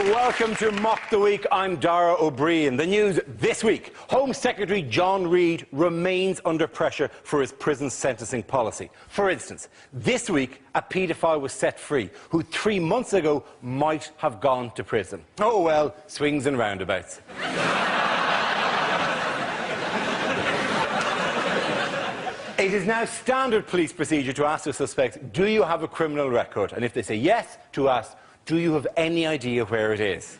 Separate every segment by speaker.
Speaker 1: welcome to Mock the Week. I'm Dara O'Brien. The news this week: Home Secretary John Reid remains under pressure for his prison sentencing policy. For instance, this week a paedophile was set free who 3 months ago might have gone to prison. Oh well, swings and roundabouts. It is now standard police procedure to ask the suspects, do you have a criminal record? And if they say yes, to ask, do you have any idea where it is?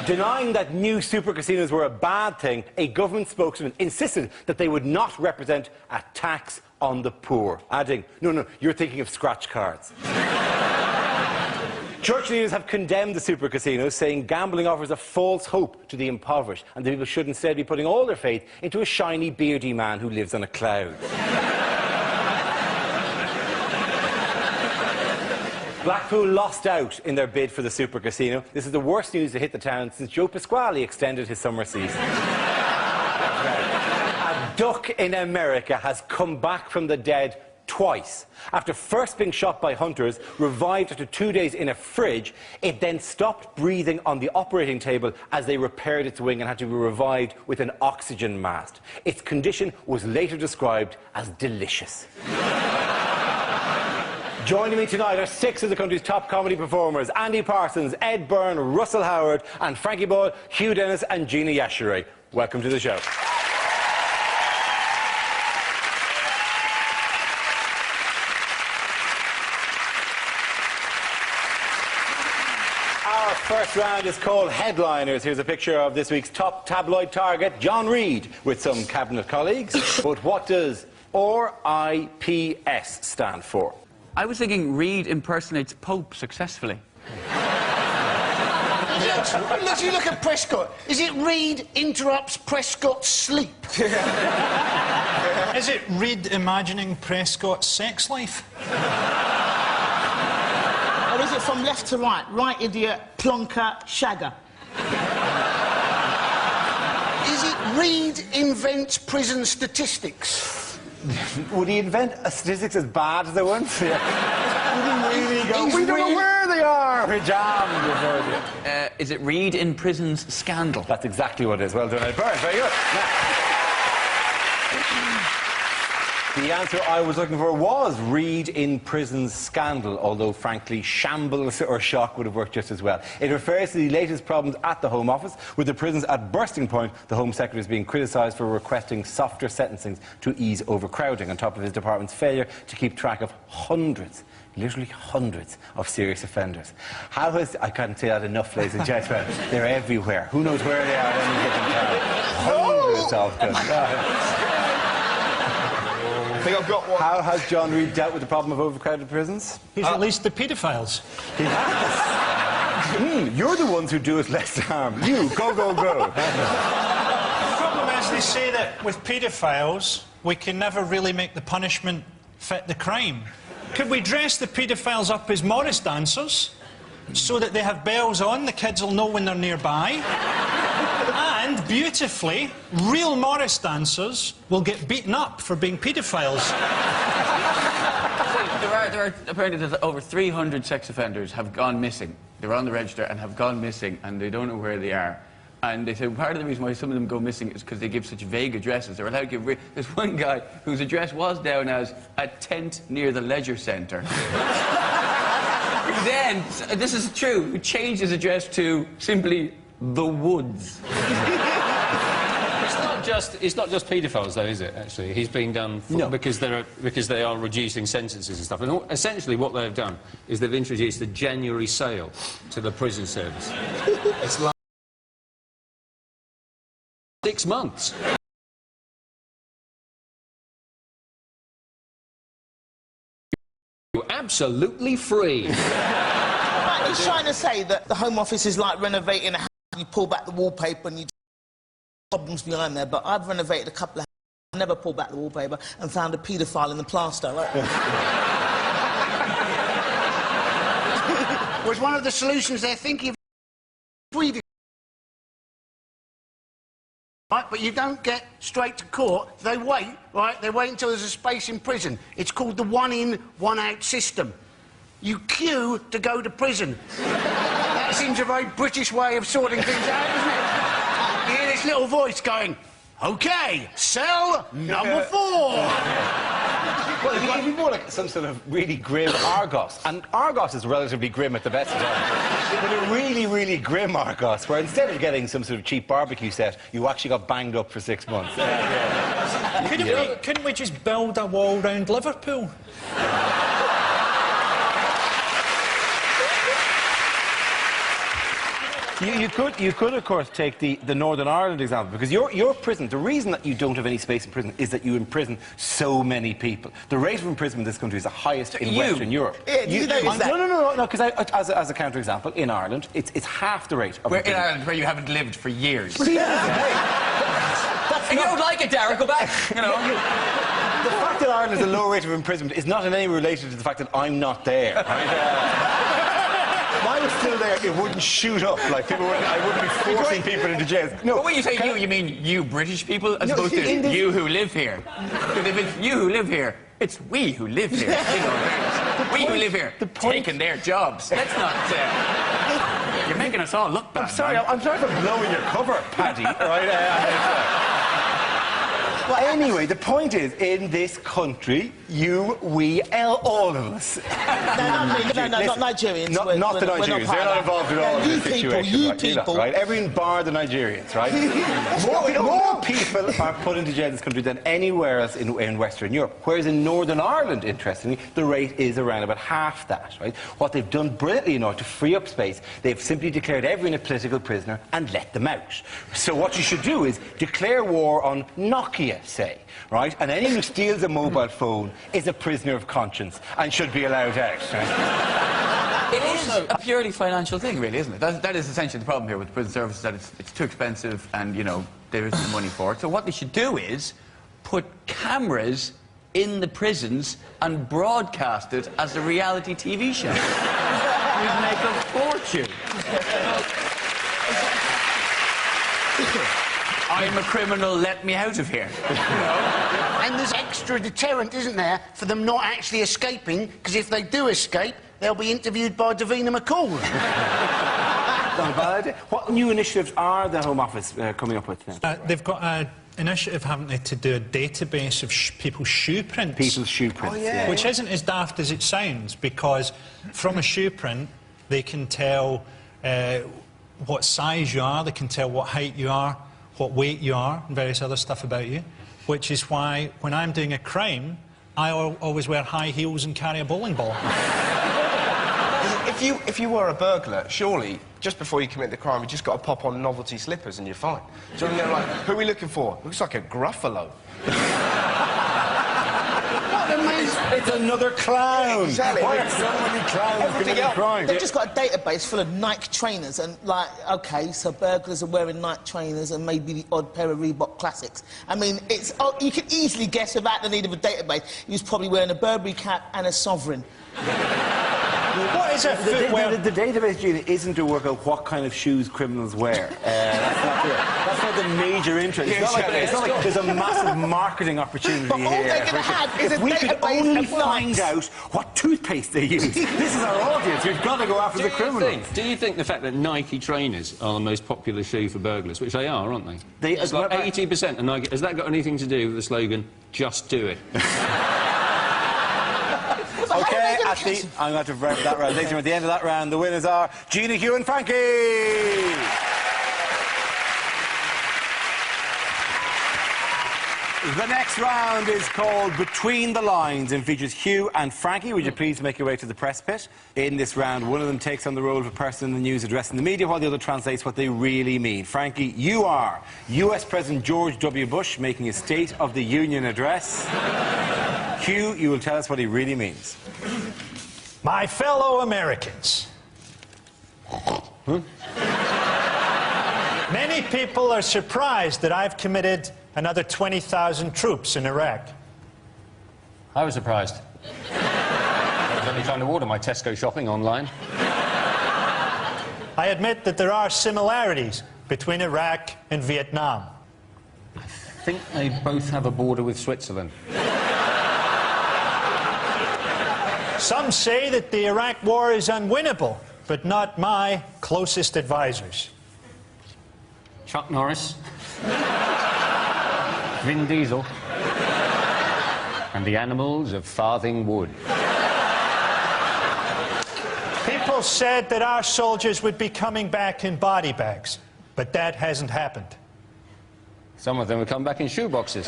Speaker 1: Denying that new super casinos were a bad thing, a government spokesman insisted that they would not represent a tax on the poor, adding, no, you're thinking of scratch cards. Church leaders have condemned the super casinos, saying gambling offers a false hope to the impoverished and that people should instead be putting all their faith into a shiny, beardy man who lives on a cloud. Blackpool lost out in their bid for the super casino. This is the worst news to hit the town since Joe Pasquale extended his summer season. A duck in America has come back from the dead twice. After first being shot by hunters, revived after 2 days in a fridge, it then stopped breathing on the operating table as they repaired its wing and had to be revived with an oxygen mask. Its condition was later described as delicious. Joining me tonight are 6 of the country's top comedy performers: Andy Parsons, Ed Byrne, Russell Howard and Frankie Boyle, Hugh Dennis and Gina Yashere. Welcome to the show. Our first round is called Headliners. Here's a picture of this week's top tabloid target, John Reid, with some cabinet colleagues. But what does RIPS stand for?
Speaker 2: I was thinking Reid impersonates Pope successfully.
Speaker 3: Unless you look at Prescott, is it Reid interrupts Prescott's sleep?
Speaker 4: Is it Reid imagining Prescott's sex life?
Speaker 3: Or is it from left to right? Right idiot, plonker, shagger? Is it Reid invents prison statistics?
Speaker 1: Would he invent a statistics as bad as the ones? Would he really go, we don't know where they are? We're jammed.
Speaker 2: Is it Reid in prison's scandal?
Speaker 1: That's exactly what it is. Well done, Ed Byrne. Very good. The answer I was looking for was Reid in prison's scandal, although, frankly, shambles or shock would have worked just as well. It refers to the latest problems at the Home Office, with the prisons at bursting point. The Home Secretary is being criticised for requesting softer sentencings to ease overcrowding, on top of his department's failure to keep track of hundreds, literally hundreds, of serious offenders. How has... I can't say that enough, ladies and gentlemen. They're everywhere. Who knows where they are at any given time? Hundreds of them.
Speaker 4: I think I've got one.
Speaker 1: How has John Reid dealt with the problem of overcrowded prisons?
Speaker 4: He's released the paedophiles.
Speaker 1: He has. You're the ones who do us less harm. You, go.
Speaker 4: The problem is, they say that with paedophiles, we can never really make the punishment fit the crime. Could we dress the paedophiles up as Morris dancers, so that they have bells on, the kids will know when they're nearby? And, beautifully, real Morris dancers will get beaten up for being paedophiles.
Speaker 2: There are apparently over 300 sex offenders have gone missing. They're on the register and have gone missing, and they don't know where they are. And they say part of the reason why some of them go missing is because they give such vague addresses. They're allowed to give... There's one guy whose address was down as a tent near the leisure centre. Then, this is true, who changed his address to simply the woods.
Speaker 5: It's not just paedophiles, though, is it? Actually, he's being done because they are reducing sentences and stuff. And essentially, what they've done is they've introduced a January sale to the prison service. It's like 6 months. You're absolutely free.
Speaker 3: He's trying to say that the Home Office is like renovating a house. You pull back the wallpaper and you problems behind there, but I've renovated a couple of houses. I never pulled back the wallpaper and found a paedophile in the plaster. Right?
Speaker 6: Was one of the solutions they're thinking of Sweden. Right, but you don't get straight to court. They wait, right? They wait until there's a space in prison. It's called the one-in, one-out system. You queue to go to prison. seems a very British way of sorting things out, doesn't it? You hear this little voice going, OK, cell number 4.
Speaker 1: Well, it'd be more like some sort of really grim Argos. And Argos is relatively grim at the best of times. But a really, really grim Argos, where instead of getting some sort of cheap barbecue set, you actually got banged up for 6 months.
Speaker 4: Couldn't we just build a wall round Liverpool?
Speaker 1: You could, of course, take the Northern Ireland example, because your prison, the reason that you don't have any space in prison is that you imprison so many people. The rate of imprisonment in this country is the highest in Western Europe.
Speaker 3: Yeah, do you notice that?
Speaker 1: No, because as a counter-example, in Ireland, it's half the rate of
Speaker 2: In Ireland, where you haven't lived for years.
Speaker 1: If you
Speaker 2: don't like it, Darren, go back. You know.
Speaker 1: The fact that Ireland has a low rate of imprisonment is not in any way related to the fact that I'm not there. Right? If I was still there, it wouldn't shoot up. Like, I wouldn't be forcing people into jail. No.
Speaker 2: But when you say you mean you British people, as opposed to you who live here. Because if it's you who live here, it's we who live here. We who live here, taking their jobs. Let's not... you're making us all look bad.
Speaker 1: I'm sorry for blowing your cover, Paddy. Right? Well, anyway, the point is, in this country, all of us...
Speaker 3: No, not Nigerians.
Speaker 1: Not the Nigerians. They're not involved at all in this situation.
Speaker 3: You people.
Speaker 1: Right? Everyone bar the Nigerians, right? more people are put into jail in this country than anywhere else in Western Europe. Whereas in Northern Ireland, interestingly, the rate is around about half that, right? What they've done brilliantly in order to free up space, they've simply declared everyone a political prisoner and let them out. So what you should do is declare war on Nokia, say, right? And anyone who steals a mobile phone is a prisoner of conscience and should be allowed out, right?
Speaker 2: It is a purely financial thing, really, isn't it? That is essentially the problem here with prison services, that it's too expensive and, you know, there isn't the money for it. So what they should do is put cameras in the prisons and broadcast it as a reality TV show. You'd make a fortune. I'm a criminal, let me out of here. You know?
Speaker 6: And there's extra deterrent, isn't there, for them not actually escaping, because if they do escape, they'll be interviewed by Davina McCall.
Speaker 1: Not a bad idea. What new initiatives are the Home Office coming up with now?
Speaker 4: They've got an initiative, haven't they, to do a database of people's shoe prints.
Speaker 1: People's shoe prints, yeah.
Speaker 4: Which isn't as daft as it sounds, because from a shoe print, they can tell what size you are, they can tell what height you are, what weight you are, and various other stuff about you, which is why, when I'm doing a crime, I always wear high heels and carry a bowling ball.
Speaker 7: If you were a burglar, surely, just before you commit the crime, you just got to pop on novelty slippers and you're fine. So they're like, who are we looking for? Looks like a Gruffalo.
Speaker 1: It's another clown.
Speaker 7: Exactly.
Speaker 1: Why are so many clowns committing crime?
Speaker 3: They've just got a database full of Nike trainers and, like, OK, so burglars are wearing Nike trainers and maybe the odd pair of Reebok Classics. I mean, it's... Oh, you can easily guess without the need of a database. He was probably wearing a Burberry cap and a Sovereign.
Speaker 4: What is it?
Speaker 1: The database, Gina, isn't to work out what kind of shoes criminals wear. That's not the major interest. It's not like there's a massive marketing opportunity
Speaker 3: but all
Speaker 1: here.
Speaker 3: they're going to have is a
Speaker 1: if we could
Speaker 3: database
Speaker 1: only
Speaker 3: of
Speaker 1: find out what toothpaste they use. This is our audience. We've got to go after the criminals.
Speaker 5: Do you think the fact that Nike trainers are the most popular shoe for burglars, which they are, aren't they? It's like 80% of Nike. Has that got anything to do with the slogan, just do it?
Speaker 1: OK, I'm going to wrap that round. Ladies and gentlemen, at the end of that round, the winners are Gina, Hugh and Frankie! The next round is called Between the Lines and features Hugh and Frankie. Would you please make your way to the press pit? In this round, one of them takes on the role of a person in the news addressing the media, while the other translates what they really mean. Frankie, you are US President George W. Bush making a State of the Union address. Hugh, you will tell us what he really means.
Speaker 4: My fellow Americans. Many people are surprised that I've committed another 20,000 troops in Iraq.
Speaker 5: I was surprised. I was only trying to order my Tesco shopping online.
Speaker 4: I admit that there are similarities between Iraq and Vietnam.
Speaker 5: I think they both have a border with Switzerland.
Speaker 4: Some say that the Iraq war is unwinnable, but not my closest advisors?
Speaker 5: Chuck Norris, Vin Diesel, and the animals of Farthing Wood.
Speaker 4: People said that our soldiers would be coming back in body bags, but that hasn't happened.
Speaker 5: Some of them will come back in shoeboxes.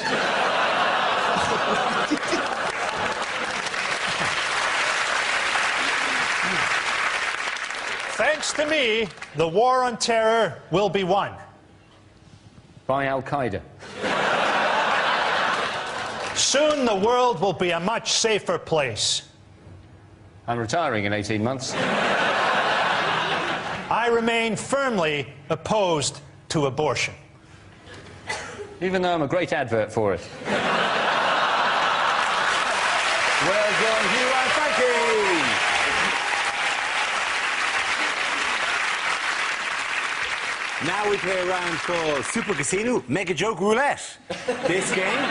Speaker 4: Thanks to me, the war on terror will be won.
Speaker 5: By Al-Qaeda.
Speaker 4: Soon the world will be a much safer place.
Speaker 5: I'm retiring in 18 months.
Speaker 4: I remain firmly opposed to abortion.
Speaker 5: Even though I'm a great advert for it.
Speaker 1: Well done, Hugh and Frankie. Now we play a round called Super Casino Mega Joke Roulette. This game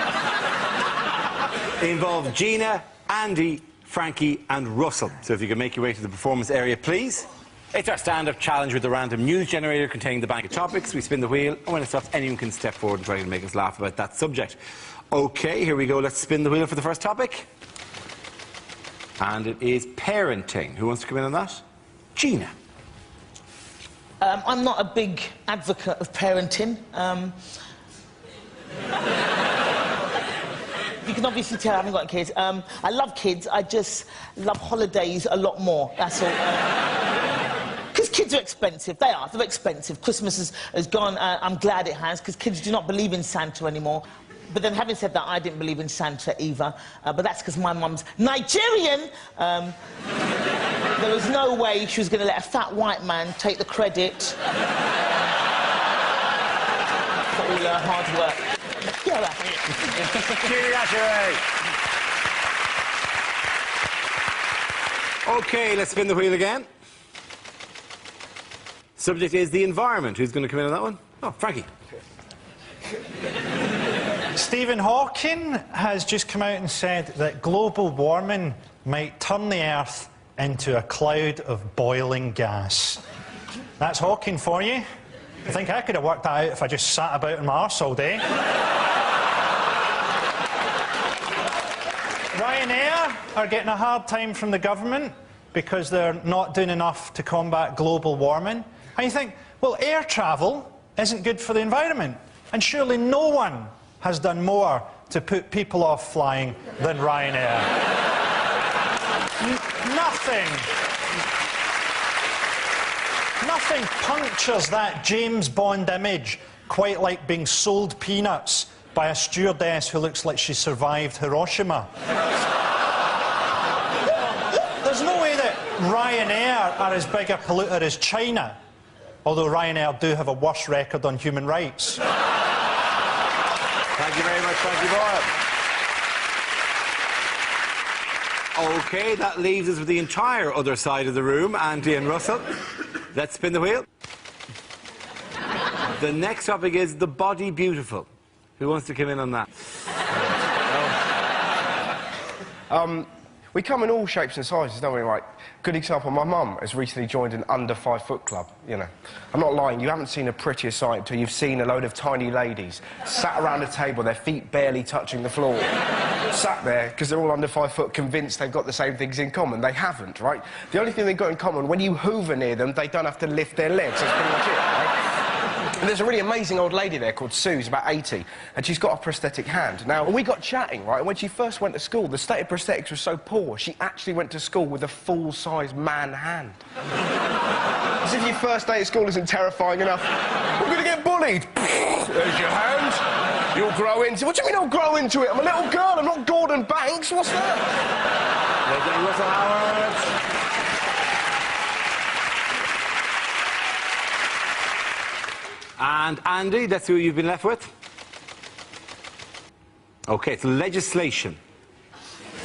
Speaker 1: involves Gina, Andy, Frankie and Russell. So if you can make your way to the performance area, please. It's our stand-up challenge with a random news generator containing the bank of topics. We spin the wheel, and when it stops, anyone can step forward and try to make us laugh about that subject. OK, here we go. Let's spin the wheel for the first topic. And it is parenting. Who wants to come in on that? Gina.
Speaker 3: I'm not a big advocate of parenting. You can obviously tell I haven't got kids. I love kids, I just love holidays a lot more, that's all. Because kids are expensive, they're expensive. Christmas has gone, I'm glad it has, because kids do not believe in Santa anymore. But then, having said that, I didn't believe in Santa either. But that's because my mum's Nigerian. There was no way she was going to let a fat white man take the credit for all her hard work. Yeah,
Speaker 1: OK, let's spin the wheel again. Subject is the environment. Who's going to come in on that one? Oh, Frankie.
Speaker 4: Stephen Hawking has just come out and said that global warming might turn the Earth into a cloud of boiling gas. That's Hawking for you. I think I could have worked that out if I just sat about on my arse all day. Ryanair are getting a hard time from the government because they're not doing enough to combat global warming. And you think, well, air travel isn't good for the environment. And surely no one has done more to put people off flying than Ryanair. Nothing punctures that James Bond image quite like being sold peanuts by a stewardess who looks like she survived Hiroshima. There's no way that Ryanair are as big a polluter as China, although Ryanair do have a worse record on human rights.
Speaker 1: Thank you very much, Frankie Boyle. OK, that leaves us with the entire other side of the room, Andy and Russell. Let's spin the wheel. The next topic is the body beautiful. Who wants to come in on that?
Speaker 7: We come in all shapes and sizes, don't we? Like, good example, my mum has recently joined an under 5 foot club, you know. I'm not lying, you haven't seen a prettier sight until you've seen a load of tiny ladies sat around a table, their feet barely touching the floor. Sat there, because they're all under 5 foot, convinced they've got the same things in common. They haven't, right? The only thing they've got in common, when you hoover near them, they don't have to lift their legs. That's pretty much it, right? And there's a really amazing old lady there called Sue, who's about 80, and she's got a prosthetic hand. Now, we got chatting, right, and when she first went to school, the state of prosthetics was so poor, she actually went to school with a full-size man hand. As if your first day at school isn't terrifying enough. We're going to get bullied. There's your hand. You'll grow into... What do you mean I'll grow into it? I'm a little girl, I'm not Gordon Banks. What's that?
Speaker 1: Russell Howard. And Andy, that's who you've been left with. OK, it's legislation.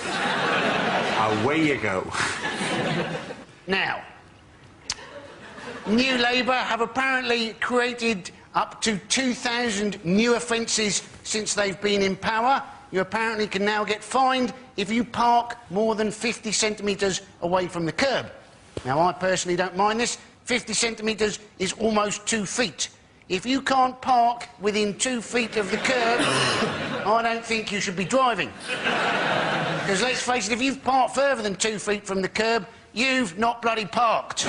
Speaker 1: Away you go.
Speaker 6: Now, New Labour have apparently created up to 2,000 new offences since they've been in power. You apparently can now get fined if you park more than 50 centimetres away from the curb. Now, I personally don't mind this, 50 centimetres is almost 2 feet. If you can't park within 2 feet of the curb, I don't think you should be driving. Because let's face it, if you've parked further than 2 feet from the curb, you've not bloody parked.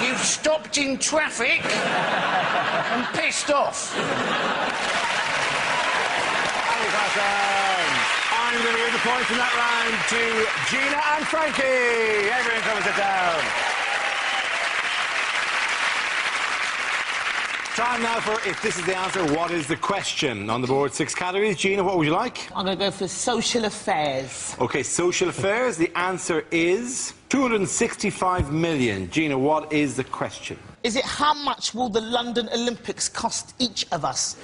Speaker 6: You've stopped in traffic and pissed off.
Speaker 1: I'm going to give the points in that round to Gina and Frankie. Everyone come and sit down. Time now for, if this is the answer, what is the question? On the board, 6 categories. Gina, what would you like?
Speaker 3: I'm going to go for social affairs.
Speaker 1: OK, social affairs. The answer is 265 million. Gina, what is the question?
Speaker 3: Is it how much will the London Olympics cost each of us?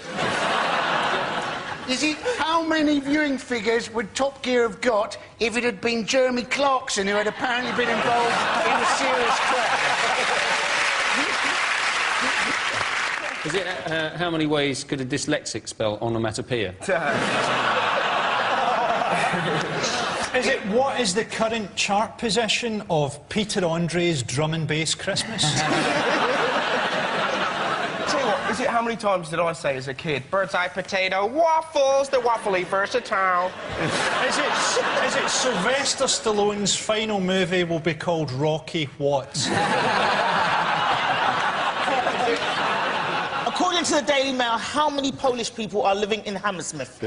Speaker 6: Is it how many viewing figures would Top Gear have got if it had been Jeremy Clarkson who had apparently been involved in a serious crash?
Speaker 5: Is it how many ways could a dyslexic spell onomatopoeia?
Speaker 4: Is it what is the current chart position of Peter Andre's Drum and Bass Christmas?
Speaker 7: Tell you what, is it how many times did I say as a kid, bird's eye potato, waffles, the waffly first of town?
Speaker 4: Is it Sylvester Stallone's final movie will be called Rocky What?
Speaker 3: According to the Daily Mail, how many Polish people are living in Hammersmith?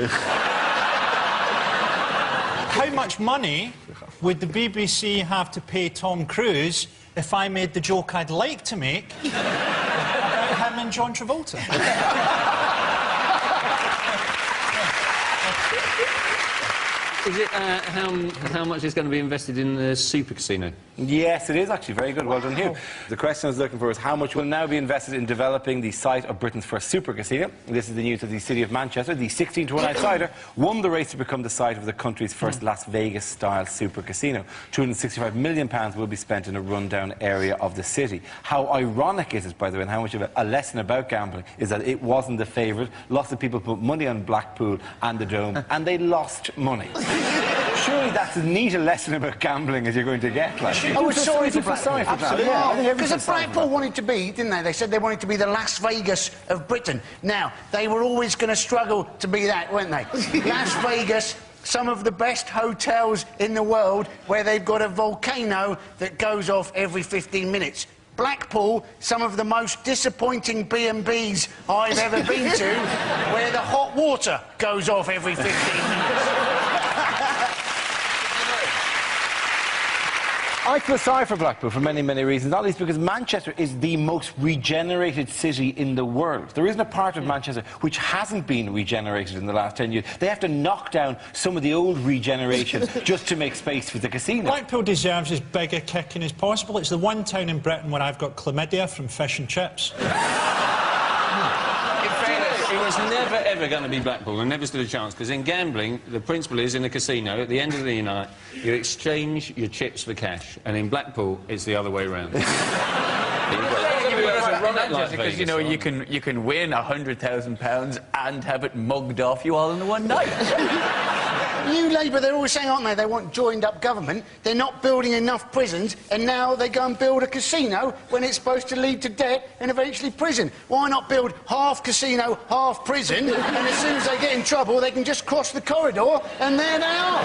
Speaker 4: How much money would the BBC have to pay Tom Cruise if I made the joke I'd like to make about him and John Travolta?
Speaker 5: Is it how much is going to be invested in the super casino?
Speaker 1: Yes, it is actually. Very good. Well done, Hugh. The question I was looking for is how much will now be invested in developing the site of Britain's first super casino. This is the news of the City of Manchester. The 16-to-1 outsider won the race to become the site of the country's first Las Vegas-style super casino. £265 million will be spent in a rundown area of the city. How ironic is it, by the way, and how much of a lesson about gambling is that it wasn't the favourite. Lots of people put money on Blackpool and the Dome, and they lost money. Surely that's as neat a lesson about gambling as you're going to get. Like.
Speaker 6: I was sorry for Blackpool.
Speaker 1: Absolutely.
Speaker 6: Because Blackpool wanted to be, didn't they? They said they wanted to be the Las Vegas of Britain. Now, they were always going to struggle to be that, weren't they? Las Vegas, some of the best hotels in the world where they've got a volcano that goes off every 15 minutes. Blackpool, some of the most disappointing B&Bs I've ever been to, where the hot water goes off every 15 minutes.
Speaker 1: I feel sorry for Blackpool for many, many reasons, not least because Manchester is the most regenerated city in the world. There isn't a part of Manchester which hasn't been regenerated in the last 10 years. They have to knock down some of the old regeneration just to make space for the casino.
Speaker 4: Blackpool deserves as big a kicking as possible. It's the one town in Britain where I've got chlamydia from fish and chips.
Speaker 5: It was never, ever going to be Blackpool. They never stood a chance, because in gambling, the principle is, in a casino, at the end of the night, you exchange your chips for cash, and in Blackpool, it's the other way around.
Speaker 2: Because, you know, you can win £100,000 and have it mugged off you all in the one night.
Speaker 6: New Labour, they're always saying, aren't they, they want joined-up government. They're not building enough prisons, and now they go and build a casino when it's supposed to lead to debt and eventually prison. Why not build half casino, half prison, and as soon as they get in trouble, they can just cross the corridor, and there they are.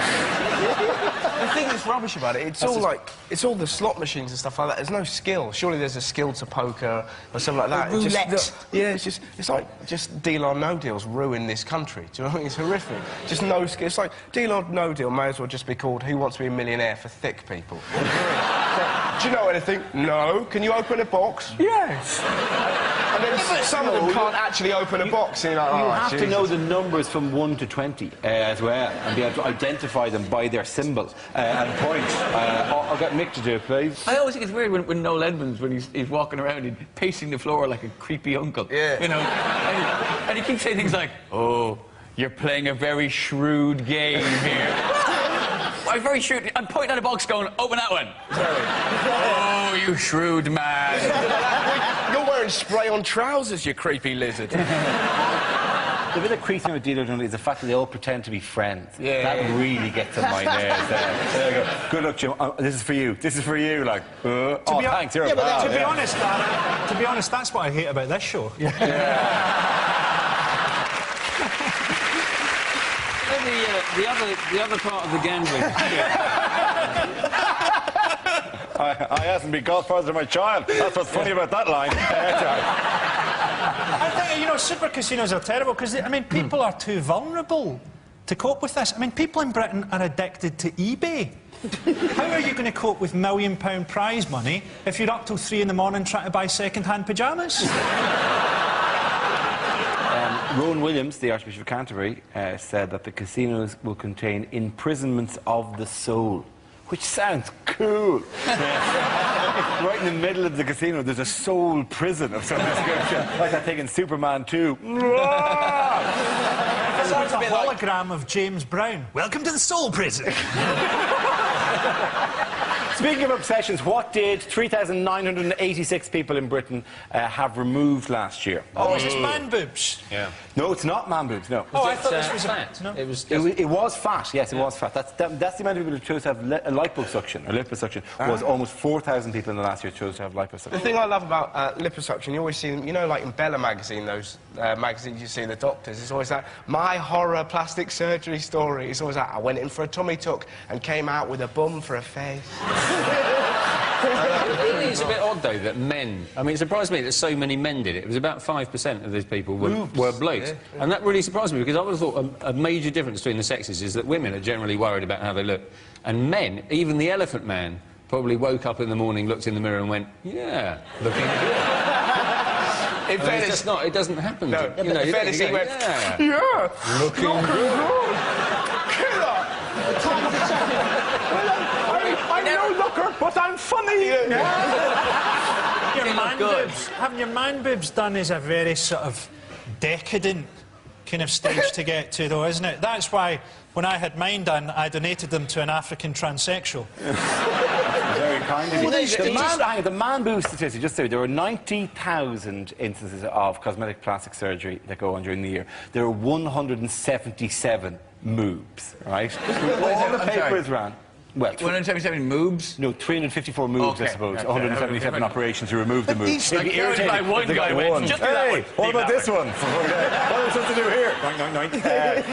Speaker 7: The thing that's rubbish about it, it's all the slot machines and stuff like that. There's no skill. Surely there's a skill to poker or something like that.
Speaker 3: Roulette.
Speaker 7: It's like deal or no deals ruin this country. Do you know what I mean? It's horrific. Just no skill. It's like deal or no deal may as well just be called Who Wants to Be a Millionaire for thick people. So, do you know anything? No. Can you open a box? Yes. And then some of them can't actually open a box. And you're like,
Speaker 1: you have to know the numbers from 1 to 20 as well, and be able to identify them by their symbol and point. I'll get Mick to do it, please.
Speaker 2: I always think it's weird when Noel Edmonds, when he's walking around and pacing the floor like a creepy uncle.
Speaker 7: Yeah.
Speaker 2: You know, and he keeps saying things like, "Oh, you're playing a very shrewd game here." I'm very shrewd. I'm pointing at a box going, "Open that one." Oh, you shrewd man.
Speaker 7: You're wearing spray-on trousers, you creepy lizard.
Speaker 1: The bit that creeps me with Dino Dundee is the fact that they all pretend to be friends.
Speaker 2: Yeah.
Speaker 1: That really gets on my nerves. There you go. Good luck, Jim. This is for you. This is for you. Like, thanks. You're a pal.
Speaker 4: To be honest, Darren, to be honest, that's what I hate about this show.
Speaker 5: The other part of the gambling.
Speaker 1: I hasn't been godfather to my child. That's what's funny about that line.
Speaker 4: I think, you know, super casinos are terrible because, I mean, people are too vulnerable to cope with this. I mean, people in Britain are addicted to eBay. How are you going to cope with £1 million prize money if you're up till 3 in the morning trying to buy second-hand pyjamas?
Speaker 1: Rowan Williams, the Archbishop of Canterbury, said that the casinos will contain imprisonments of the soul, which sounds cool. Right in the middle of the casino, there's a soul prison of some description, like that thing in Superman 2.
Speaker 4: It's like a hologram of James Brown. Welcome to the soul prison.
Speaker 1: Speaking of obsessions, what did 3,986 people in Britain have removed last year?
Speaker 4: Oh, is this man boobs?
Speaker 5: Yeah.
Speaker 1: No, it's not man boobs, no.
Speaker 4: Oh, I thought this was
Speaker 5: fat.
Speaker 4: No.
Speaker 5: It was
Speaker 1: It was fat, yes, it was fat. That's the amount of people who chose to have liposuction, or liposuction, was almost 4,000 people in the last year chose to have liposuction.
Speaker 7: The thing I love about liposuction, you always see them, you know, like in Bella magazine, those magazines you see the doctors, it's always that, my horror plastic surgery story. It's always that, I went in for a tummy tuck and came out with a bum for a face.
Speaker 5: It really is a bit odd, though, that men... I mean, it surprised me that so many men did it. It was about 5% of these people were blokes. Yeah. And that really surprised me, because I would have thought a major difference between the sexes is that women are generally worried about how they look. And men, even the Elephant Man, probably woke up in the morning, looked in the mirror and went, yeah, looking good.
Speaker 7: In fairness,
Speaker 5: it's just not... It doesn't happen.
Speaker 7: No,
Speaker 5: you know,
Speaker 7: in fairness, he went,
Speaker 5: yeah, looking good.
Speaker 7: I'm no looker, but I'm funny.
Speaker 4: Having your man boobs done is a very sort of decadent kind of stage to get to, though, isn't it? That's why, when I had mine done, I donated them to an African transsexual.
Speaker 1: Very kind of you. The man boob statistic, just so there were 90,000 instances of cosmetic plastic surgery that go on during the year. There are 177 moobs, right? All the papers ran. Well,
Speaker 2: 177 moobs?
Speaker 1: No, 354 moves, I suppose. 177 operations to remove the moves.
Speaker 2: Like, like one guy went, just do that one.
Speaker 1: What about this one? What are we supposed to do here? Doink, doink, doink.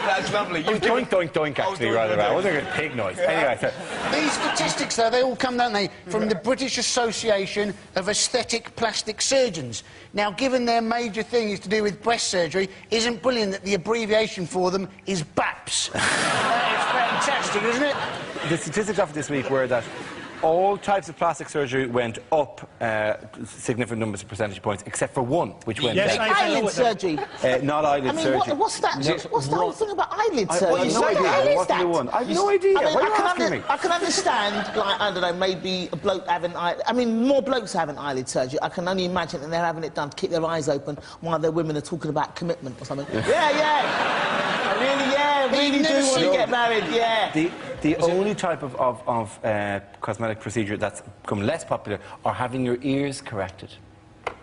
Speaker 7: That's lovely.
Speaker 1: Doink, doink, doink, actually, rather well. Wasn't it a pig noise? Anyway, so...
Speaker 6: These statistics, though, they all come, don't they, from the British Association of Aesthetic Plastic Surgeons. Now, given their major thing is to do with breast surgery, isn't brilliant that the abbreviation for them is BAPS. It's fantastic, isn't it?
Speaker 1: The statistics offered this week were that all types of plastic surgery went up significant numbers of percentage points, except for one, which went down.
Speaker 3: Eyelid surgery.
Speaker 1: Not eyelid surgery.
Speaker 3: What's that? What's the whole thing about eyelid surgery?
Speaker 1: I have no idea. What's the one? I have no idea. Why are you asking me?
Speaker 3: I can understand, like, I don't know, maybe a bloke having more blokes having eyelid surgery. I can only imagine that they're having it done to keep their eyes open while their women are talking about commitment or something. I really do want to get married,
Speaker 1: The only type of cosmetic procedure that's become less popular are having your ears corrected.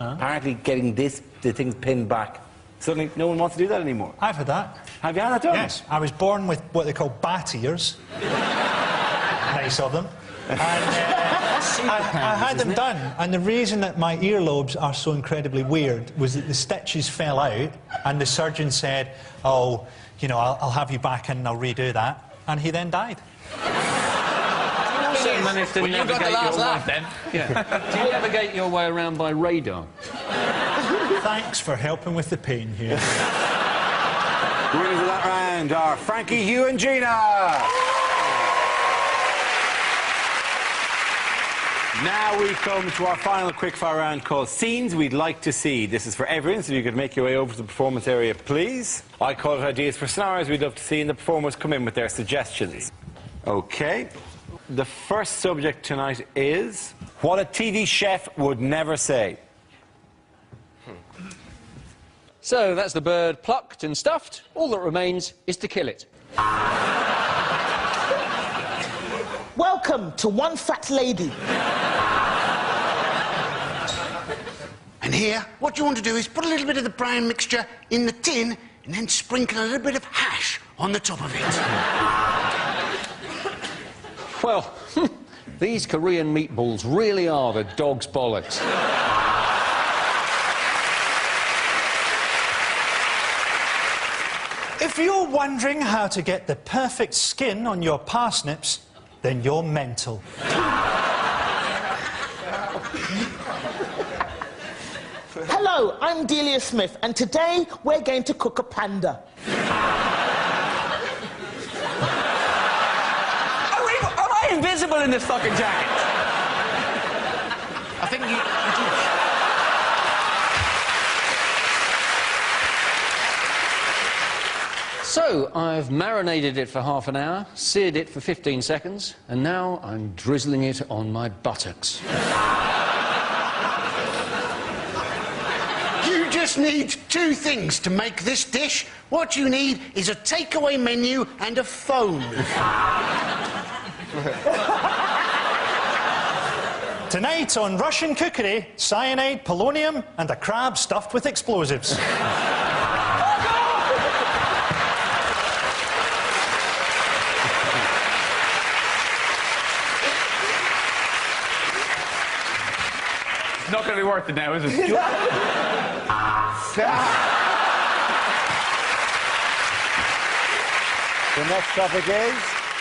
Speaker 1: Apparently getting the things pinned back. Suddenly, no one wants to do that anymore.
Speaker 4: I've had that.
Speaker 1: Have you had that done?
Speaker 4: Yes. I was born with what they call bat ears. Nice of them. And I had them done, and the reason that my earlobes are so incredibly weird was that the stitches fell out, and the surgeon said, oh, you know, I'll have you back and I'll redo that. And he then died.
Speaker 5: Also managed to
Speaker 2: you got the last laugh, then.
Speaker 5: Yeah. Do you navigate your way around by radar?
Speaker 4: Thanks for helping with the pain here.
Speaker 1: The winners of that round are Frankie, Hugh and Gina. Now we come to our final quickfire round called Scenes We'd Like to See. This is for everyone, so you could make your way over to the performance area, please. I call it ideas for scenarios we'd love to see, and the performers come in with their suggestions. OK. The first subject tonight is what a TV chef would never say.
Speaker 5: So, that's the bird plucked and stuffed. All that remains is to kill it.
Speaker 3: Welcome to One Fat Lady.
Speaker 6: And And here, what you want to do is put a little bit of the brown mixture in the tin and then sprinkle a little bit of hash on the top of it.
Speaker 5: Well, these Korean meatballs really are the dog's bollocks.
Speaker 4: If you're wondering how to get the perfect skin on your parsnips, then you're mental.
Speaker 3: Hello, I'm Delia Smith, and today we're going to cook a panda.
Speaker 2: Am I invisible in this fucking jacket?
Speaker 6: I think you...
Speaker 5: So, I've marinated it for half an hour, seared it for 15 seconds, and now I'm drizzling it on my buttocks.
Speaker 6: You just need two things to make this dish. What you need is a takeaway menu and a phone.
Speaker 4: Tonight on Russian Cookery, cyanide, polonium, and a crab stuffed with explosives.
Speaker 2: Not going to be worth it now, is it?
Speaker 1: The next topic is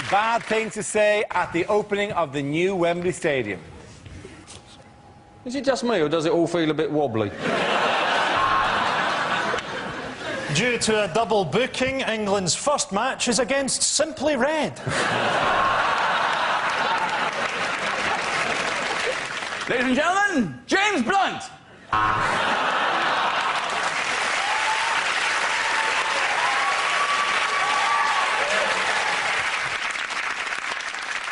Speaker 1: bad things to say at the opening of the new Wembley Stadium.
Speaker 5: Is it just me, or does it all feel a bit wobbly?
Speaker 4: Due to a double booking, England's first match is against Simply Red.
Speaker 2: Ladies and gentlemen, James Blunt!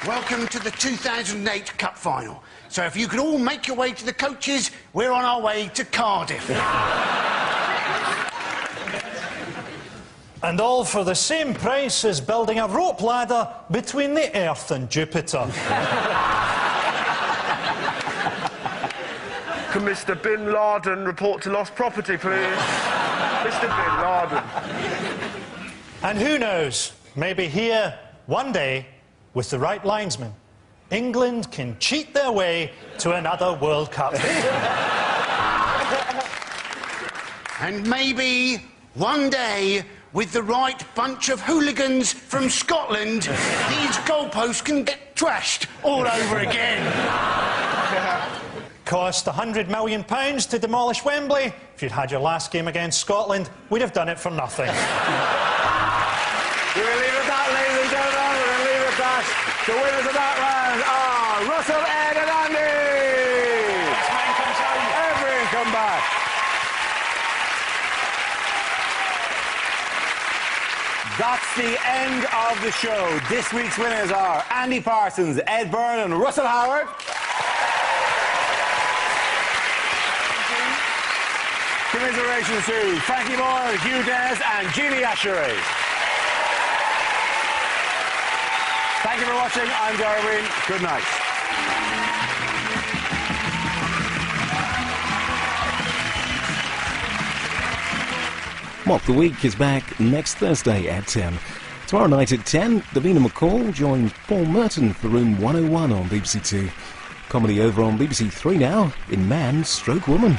Speaker 6: Welcome to the 2008 Cup Final. So if you could all make your way to the coaches, we're on our way to Cardiff.
Speaker 4: And all for the same price as building a rope ladder between the Earth and Jupiter.
Speaker 7: Can Mr. Bin Laden report to lost property, please? Mr. Bin Laden.
Speaker 4: And who knows, maybe here, one day, with the right linesman, England can cheat their way to another World Cup.
Speaker 6: And maybe one day, with the right bunch of hooligans from Scotland, these goalposts can get trashed all over again.
Speaker 4: Cost £100 million to demolish Wembley. If you'd had your last game against Scotland, we'd have done it for nothing.
Speaker 1: We'll leave it at that, ladies and gentlemen. We're going to leave it at that. The winners of that round are Russell, Ed and Andy. Everyone come back. That's the end of the show. This week's winners are Andy Parsons, Ed Byrne and Russell Howard. Commiserations to Frankie Moore, Hugh Dennis and Jeannie Ashery. Thank you for watching. I'm Darwin. Good night.
Speaker 8: Mock the Week is back next Thursday at 10. Tomorrow night at 10, Davina McCall joins Paul Merton for Room 101 on BBC Two. Comedy over on BBC Three now in Man Stroke Woman.